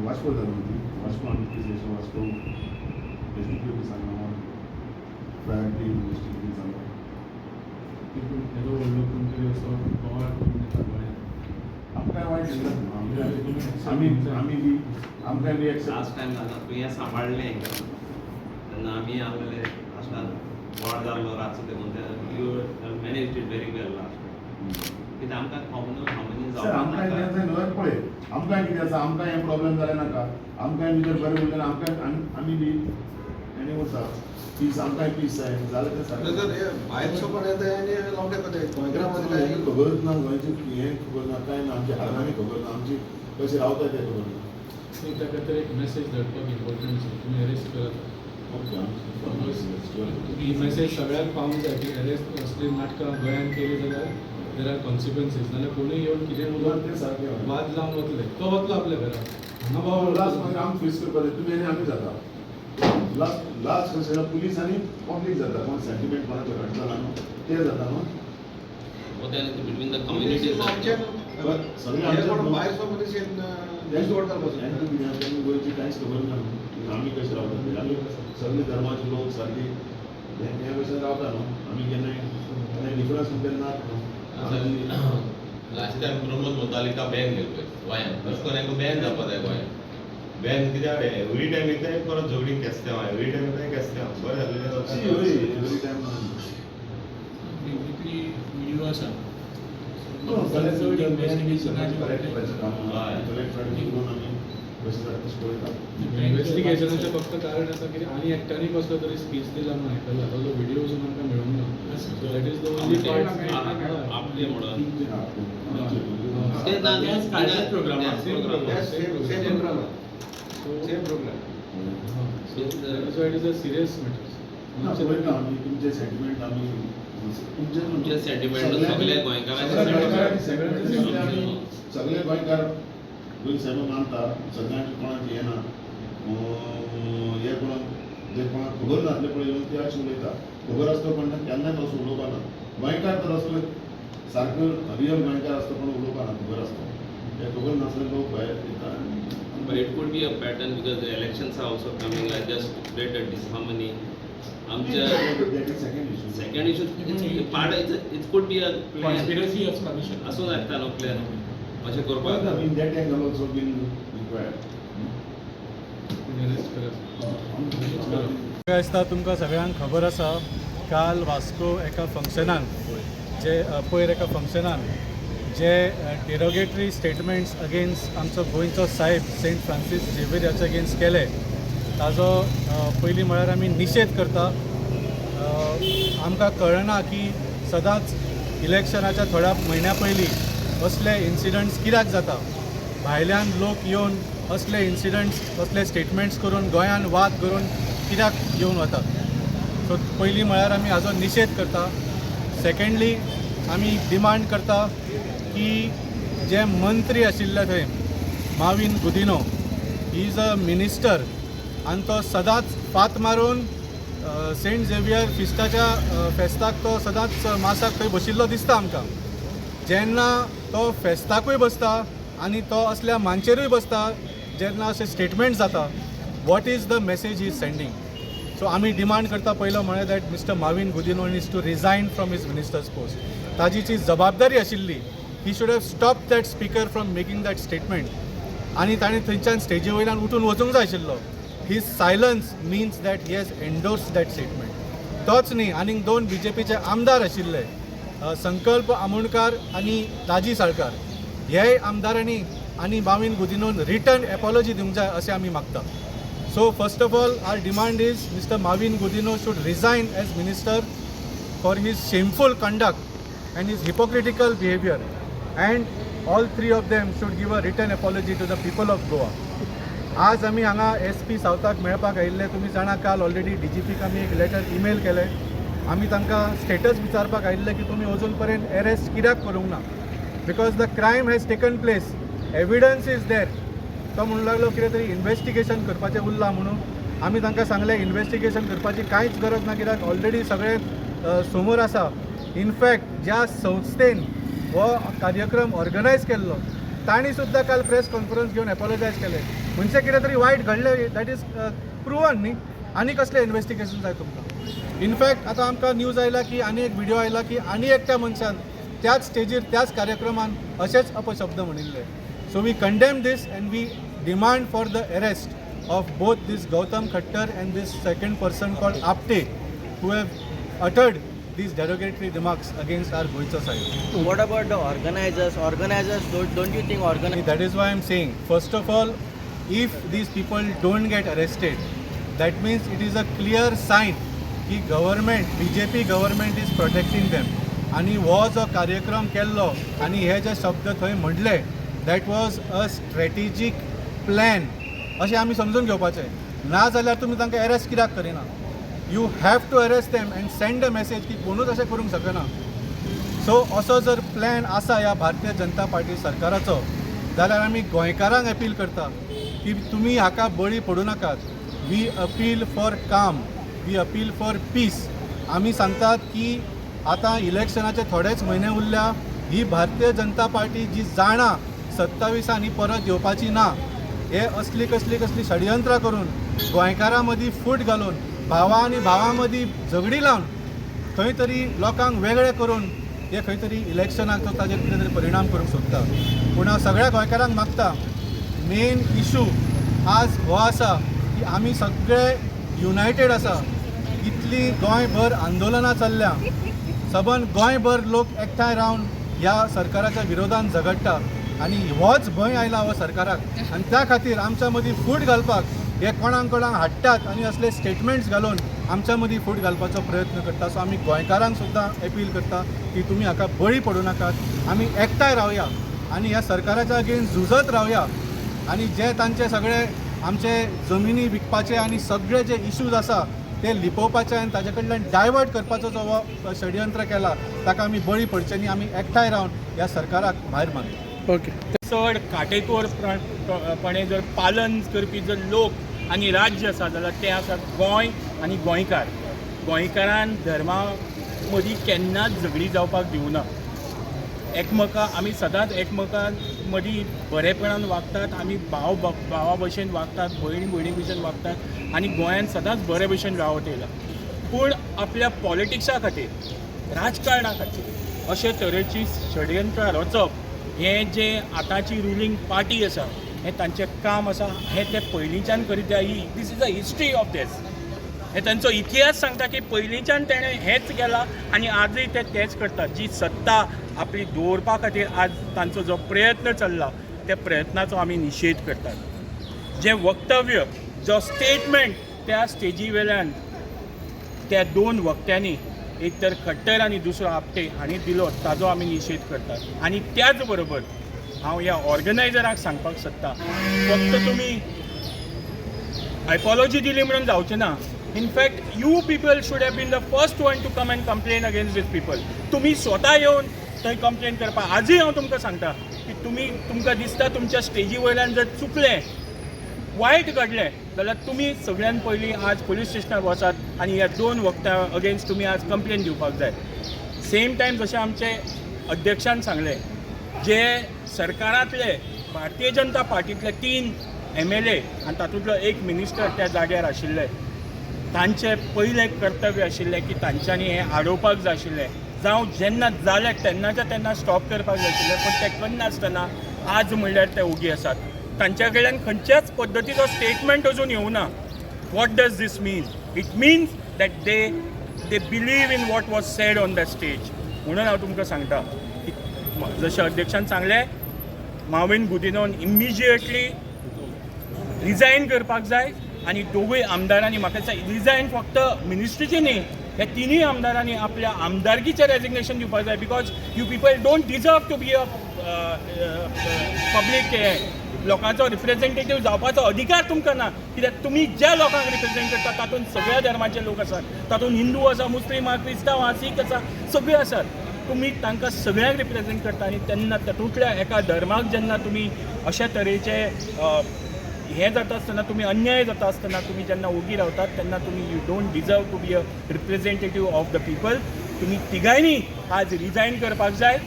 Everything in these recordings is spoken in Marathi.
वास्को जाली वास्को आनी केस वास्को एसडीपीओ सांगना प्रायोरिटी इन्वेस्टिगेशन सांगना तेजो व्हडलो कोणतरी असो पवार करून येता गोंयांत आमकां वायट दिसता आमी बी आमकां बी लास्ट टायम जाता तुवें सांबाळलें तेन्ना आमी आमगेले लास्टान वॉर जाल्लो रातचो ते म्हणटा you manage it very well last कित्याक आमकां कॉमन आमकां कितें न्हय पळय आमकां कितें आसा आमकां हें प्रॉब्लेम जालें नाका आमकां भितर बरें उरलें आमकां आमी बी आनी उरता पीस आमकां पीस जाय जालें तें सारकें भायर सोपन येता आनी लोक गोंयकारांमध्ये खबर ना गोंयचें हें खबर ना कांय ना आमच्या हाडांनी खबर ना आमची कशी रावता तें खबर ना ताका तर एक मेसेज धाडपाक इम्पॉर्टंट तुमी अरेस्ट करात ही मेसेज सगळ्यांक पावूंक जाय की अरेस्ट असली नाटकां गोंयांत केली जाल्यार देर आर कॉन्सिक्वन्सीस नाल्यार कोणूय येवन कितें उलोवन तें सारकें वाद लावन वतले तो वतलो आपल्या घरात हांगा बाबा लास्ट मागीर आमी फेस करपाक जाय तुमी आनी आमी जाता लास्ट कशें पुलीस आनी पब्लीक जाता कोण सेंटिमेंट कोणाचो घट जाला न्हू तें जाता न्हू बिटवीन द कम्युनिटीज सगळें भायर सोपन दवरता गोंयची कांयच खबर ना आमी कशें रावता ते आमी सगळे धर्माचे लोक सारके हे भशेन रावता न्हू आमी केन्नाय डिफरन्स केन्ना ना लास्ट टायम प्रमोद मुतालिका बॅन केल्लो गोंयांत तशें करून हांकां बॅन जावपा जाय गोंयांत बॅन कित्याक एवरी टायम येताय परत झगडींग केस्त्या एवरी टायम येताय केस्त्या बरें जाल्लें एवरी टायम व्हिडिओ आसा इन्व्हेस्टिगेशनाचें फक्त कारण आसा की आनी एकट्यानी कसलो तरी स्पीच दिला म्हणून आयकला तो व्हिडिओ अजून आमकां मेळूंक ना so that is the only part आपले म्हणून so it is a serious matter तुमचे सेंटिमेंट आमी तुमचे सेंटिमेंट सगळे गोंयकारांचे सगळे गोंयकार गोंय साहेब मानता सगळ्यांचे कोणाचे हें ना हे कोणाक जे कोणाक खबर नासले पळय येवन ते अशें उलयता खबर आसता पण केन्नाच असो उलोवपा ना गोंयकार तर असलो सारको रियल गोंयकार आसता पण उलोवपा ना खबर आसता हे खबर नासले लोक भायर येता But it could be a pattern because the elections are also coming. I just read a disharmony. Second issue, it could be a conspiracy of commission. असो लागता न्हू प्लॅन अशें करपाक in that angle also been required. दिसता तुमकां सगळ्यांक खबर आसा काल वास्को एका फंक्शनान पयर एका फंक्शनान जे डेरोगेटरी स्टेटमेंट्स अगेन्स्ट आमचो गोंयचो साहेब सेंट फ्रांसीस झेवियर हाचे अगेन्स्ट केले ताजो पयलीं म्हळ्यार आमी निशेध करता आमकां कळना की सदांच इलेक्शनाच्या थोड्या म्हयन्या पयलीं असले इन्सिडंट्स कित्याक जाता भायल्यान लोक येवन असले इन्सिडंट्स असले स्टेटमेंट्स करून गोंयान वाद करून कित्याक येवन वतात सो पयलीं म्हळ्यार आमी हाजो निशेध करता सेकेंडली आमी डिमांड करता की जे मंत्री आशिल्ले थंय Mauvin Gudino he is a minister आनी तो सदांच फात मारून सेंट झेवियर फेस्ताक तो सदांच मासाक थंय बशिल्लो दिसता आमकां जेन्ना तो फेस्ताकूय बसता आनी तो असल्या मांचेरूय बसता जेन्ना अशें स्टेटमेंट जाता what is the message he is sending so आमी डिमांड करता पयलो म्हळ्यार that mister Mauvin Godinho needs to resign from his minister's post ताजी जी जबाबदारी आशिल्ली he should have stop that speaker from making that statement आनी ताणें थंयच्यान स्टेजी वयल्यान उठून वचूंक जाय आशिल्लो his silence means that he has endorse that statement तोच न्ही आनीक दोन BJPचे आमदार आशिल्ले संकल्प आमोणकार आनी दाजी साळकार ह्याय आमदारांनी आनी माविन गुदिनोन रिटर्न एपॉलॉजी दिवंक जाय अशें आमी मागता so first of all our demand is mister Mauvin Godinho should resign as minister for his shameful conduct and his hypocritical behavior and all three of them should give a written apology to the people of Goa. आज आमी हांगा SP सावथाक मेळपाक आयिल्ले. तुमी जाणा काल ऑलरेडी DGPक आमी एक लेटर ईमेल केले. आमी तांकां स्टेटस विचारपाक आयिल्ले की तुमी अजून पर्यंत अरेस्ट कित्याक करूंक ना, because the crime has taken place, evidence is there. तो म्हणूंक लागलो कितें तरी इन्व्हेस्टिगेशन करपाचें उरलां म्हणून. आमी तांकां सांगलें इन्व्हेस्टिगेशन करपाची कांयच गरज ना, कित्याक ऑलरेडी सगळें समोर आसा. इनफॅक्ट ज्या संस्थेन हो कार्यक्रम ऑर्गनायज केल्लो तांणी सुद्दां काल प्रेस कॉन्फरन्स घेवन एपॉलोजायज केलें. म्हणजे कितें तरी वायट घडलें, दॅट इज प्रुवन न्ही. आनी कसलें इन्व्हेस्टिगेशन जाय तुमकां? इनफॅक्ट आतां आमकां न्यूज आयला की आनी एक व्हिडिओ आयला की आनी एकट्या मनशान त्याच स्टेजीर त्याच कार्यक्रमान अशेच अपशब्द म्हणिल्ले. So we condemn this and we demand for the arrest of both this Gautam Khattar and this second person called Apte, who have uttered these derogatory remarks against our Goicha side. What about the organizers? Organizers, don't you think organizers? That is why I am saying, first of all, if these people don't get arrested, that means it is a clear sign की government, BJP government is protecting them. आणि हो जो कार्यक्रम केल्लो आणि हे जे शब्द थंय म्हणले, that was a strategic plan अशें आमी समजून घेवपाचें. ना जाल्यार तुमी तांकां अरेस्ट कित्याक करिना? You have to arrest them and send a message की कोणूच अशें करूंक शकना. सो असो जर प्लॅन आसा ह्या भारतीय जनता पार्टी सरकाराचो, जाल्यार आमी गोंयकारांक अपील करता की तुमी हाका बळी पडूं नाकात. वी अपील फॉर काम, वी अपील फॉर पीस. आमी सांगतात की आतां इलेक्शनाचे थोडेच म्हयने उरल्या. ही भारतीय जनता पार्टी जी जाणा 27 परत येवपाची ना. हे असली कसली षडयंत्रां करून गोंयकारां मदीं फूट घालून भावा आनी भावां मदीं झगडी लावन खंय तरी लोकांक वेगळे करून हे खंय तरी इलेक्शनाक ताजेर कितें तरी परिणाम करूंक सोदता. पूण हांव सगळ्या गोंयकारांक मागता, मेन इशू आज हो आसा की आमी सगळे युनायटेड आसा. इतली गोंयभर आंदोलनां चल्ल्या, सबंद गोंयभर लोक एकठांय रावन ह्या सरकाराच्या विरोधान झगडटा आणि होच भंय आयला हो सरकाराक. आनी त्या खातीर आमच्या मदीं फूट घालपाक हे कोणाक हाडटात आनी असले स्टेटमेंट्स घालून आमच्या मदीं फूट घालपाचो प्रयत्न करता. सो आमी गोंयकारांक सुद्दां अपील करता की तुमी हाका बळी पडूं नाकात. आमी एकठांय रावया आनी ह्या सरकाराच्या अगेन्स्ट झुजत रावया. आनी जे तांचे सगळे आमचे जमिनी विकपाचे आनी सगळे जे इश्यूज आसा ते लिपोवपाचे आनी ताजे कडल्यान डायवर्ट करपाचो जो हो षडयंत्र केला ताका आमी बळी पडचे न्ही. आमी एकठांय रावन ह्या सरकाराक भायर मागया. ओके. चड काटेकोरपणे जर पालन करपी जर लोक आनी राज्य आसा जाल्यार ते आसा गोंय आनी गोंयकार. गोंयकारान धर्मा मदीं केन्नाच झगडी जावपाक दिवना. आमी सदांच एकमेकां मदीं बरेपणान वागतात. आमी भावा भशेन वागतात, भयणी भशेन वागतात आनी गोंयांत सदांच बरे भशेन रावत येयला. पूण आपल्या पॉलिटिक्सा खातीर, राजकारणा खातीर अशे तरेची षडयंत्रां रचप हें जे आतांची रुलींग पार्टी आसा हें तांचें काम आसा. हें ते पयलींच्यान करीत. This is a history of this. हें तांचो इतिहास सांगता की पयलींच्यान तेणें हेंच केलां आनी आजूय ते तेच करतात. जी सत्ता आपली दवरपा खातीर आज तांचो जो प्रयत्न चल्ला त्या प्रयत्नाचो आमी निशेध करतात. जें वक्तव्य, जो स्टेटमेंट त्या स्टेजी वेल्यान त्या दोन वक्त्यांनी, एक तर खट्टर आनी दुसरो आपटे हांणी दिलो, ताजो आमी निशेध करतात. आनी त्याच बरोबर हांव ह्या ऑर्गनायजराक सांगपाक सोदता, फक्त तुमी एपॉलॉजी दिली म्हणून जावचें ना. In fact you people should have been the first one to come and complain against these people. तुमी स्वता येवन थंय कंप्लेन करपा. आजूय हांव तुमकां सांगता की तुमकां दिसता तुमच्या स्टेजी वयल्यान जर चुकलें, वायट घडलें जाल्यार तुमी सगळ्यान पयलीं आज पुलीस स्टेशनार वचात आनी ह्या दोन वक्त्यां अगेन्स्ट तुमी आज कंप्लेन दिवपाक जाय. सेम टायम जशें आमचे अध्यक्षान सांगलें, जे सरकारांतले भारतीय जनता पार्टींतले 3 MLA आनी तातूंतलो एक मिनिस्टर त्या जाग्यार आशिल्ले, तांचें पयलें कर्तव्य आशिल्लें की तांच्यांनी हें आडोवपाक जाय आशिल्लें. जावं जेन्ना जालें तेन्ना स्टॉप करपाक जाय आशिल्लें. पूण तें करनासतना आज म्हणल्यार ते ओगी आसात. तांच्या कडल्यान खंयच्याच पद्दतीचो स्टेटमेंट अजून येवना. What does this mean? It means that they believe in what was said on the stage. म्हणून हांव तुमकां सांगता की जशें अध्यक्षान सांगलें, माविन गुदिनोन इमिजिएटली रिजायन करपाक जाय. आनी दोगूय आमदारांनी म्हाका रिजायन फक्त मिनिस्ट्रीची न्ही, ह्या 3 आमदारांनी आपल्या आमदारकीचें रेजिग्नेशन दिवपाक जाय. Because you people don't deserve to be a public लोकांचो रिप्रेझेंटेटीव जावपाचो अधिकार तुमकां ना कित्याक तुमी ज्या लोकांक रिप्रेझेंट करता तातूंत सगळ्या धर्माचे लोक आसात तातूंत हिंदू आसा मुस्लीम आसा क्रिस्तांव आसा सीख आसा सगळे आसात तुमी तांकां सगळ्यांक रिप्रेझेंट करता आनी तेन्ना तातूंतल्या एका धर्माक जेन्ना तुमी अशा तरेचे हें जाता आसतना तुमी अन्याय जाता आसतना तुमी जेन्ना ओगी रावतात तेन्ना तुमी you don't deserve to be a representative of the people तुमी तिगांयनी आज रिजायन करपाक जाय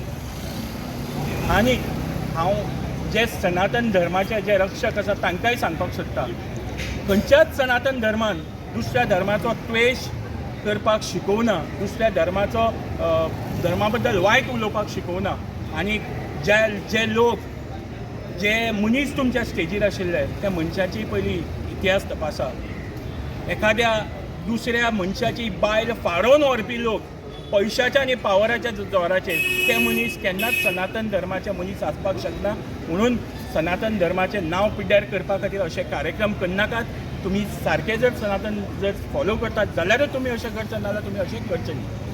आनी हांव जे सनातन धर्माचे जे रक्षक आसा तांकांय सांगपाक सोदता खंयच्याच सनातन धर्मान दुसऱ्या धर्माचो त्वेश करपाक शिकोवना दुसऱ्या धर्माचो धर्मा बद्दल वायट उलोवपाक शिकोवना आनी जे लोक जे मनीस तुमच्या स्टेजीर आशिल्ले त्या मनशाची पयली इतिहास तपासा एखाद्या दुसऱ्या मनशाची बायल फाडोवन व्हरपी लोक पयशाच्या आनी पावराच्या जोराचेर ते मनीस केन्नाच सनातन धर्माचे मनीस आसपाक शकना म्हणून सनातन धर्माचें नांव पिड्ड्यार करपा खातीर अशे कार्यक्रम करनाकात तुमी सारके जर सनातन जर फॉलो करतात जाल्यारूच तुमी अशें करचें नाजाल्यार तुमी अशें करचें न्ही